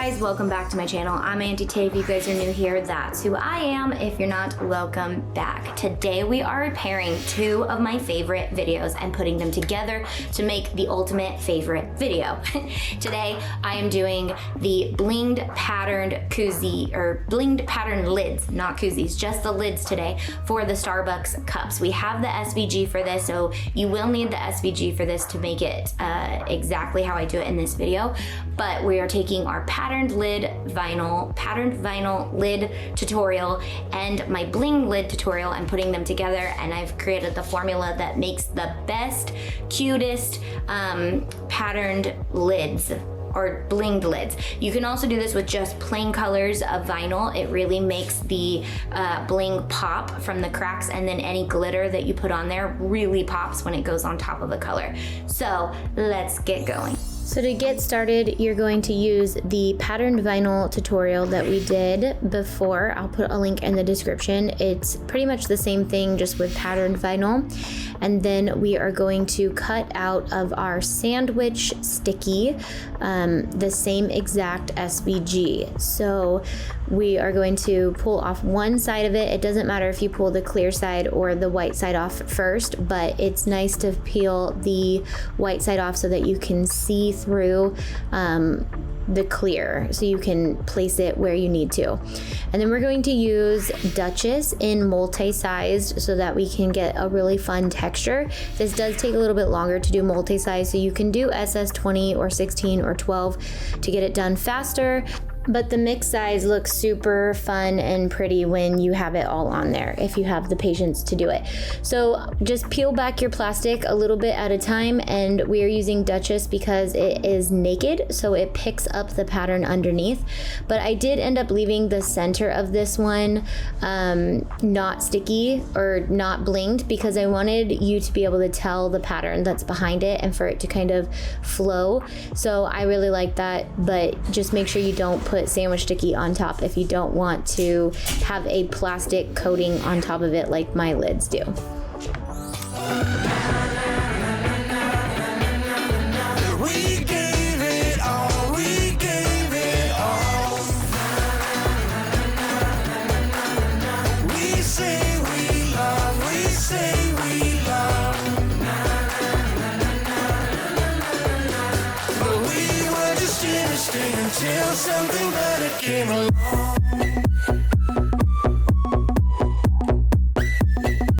guys, welcome back to my channel. I'm Auntie Tay. If you guys are new here, that's who I am. If you're not, welcome back. Today we are repairing two of my favorite videos and putting them together to make the ultimate favorite video. Today I am doing the blinged patterned koozie, or blinged patterned lids, not koozies, just the lids today for the Starbucks cups. We have the SVG for this, so you will need the SVG for this to make it exactly how I do it in this video. But we are taking our patterned vinyl lid tutorial and my bling lid tutorial and putting them together, and I've created the formula that makes the best, cutest patterned lids or blinged lids. You can also do this with just plain colors of vinyl. It really makes the bling pop from the cracks, and then any glitter that you put on there really pops when it goes on top of the color. So let's get going. So to get started, you're going to use the patterned vinyl tutorial that we did before. I'll put a link in the description. It's pretty much the same thing, just with patterned vinyl. And then we are going to cut out of our sandwich sticky the same exact SVG. So we are going to pull off one side of it. It doesn't matter if you pull the clear side or the white side off first, but it's nice to peel the white side off so that you can see through the clear, so you can place it where you need to. And then we're going to use Duchess in multi-sized so that we can get a really fun texture. This does take a little bit longer to do multi-size, so you can do SS 20 or 16 or 12 to get it done faster. But the mix size looks super fun and pretty when you have it all on there, if you have the patience to do it. So just peel back your plastic a little bit at a time, and we are using Duchess because it is naked, so it picks up the pattern underneath. But I did end up leaving the center of this one not sticky or not blinged, because I wanted you to be able to tell the pattern that's behind it and for it to kind of flow. So I really like that, but just make sure you don't put sandwich sticky on top if you don't want to have a plastic coating on top of it like my lids do. We gave it all, we gave it all. We say we love, we say we love. But we were just innocent until something better came along.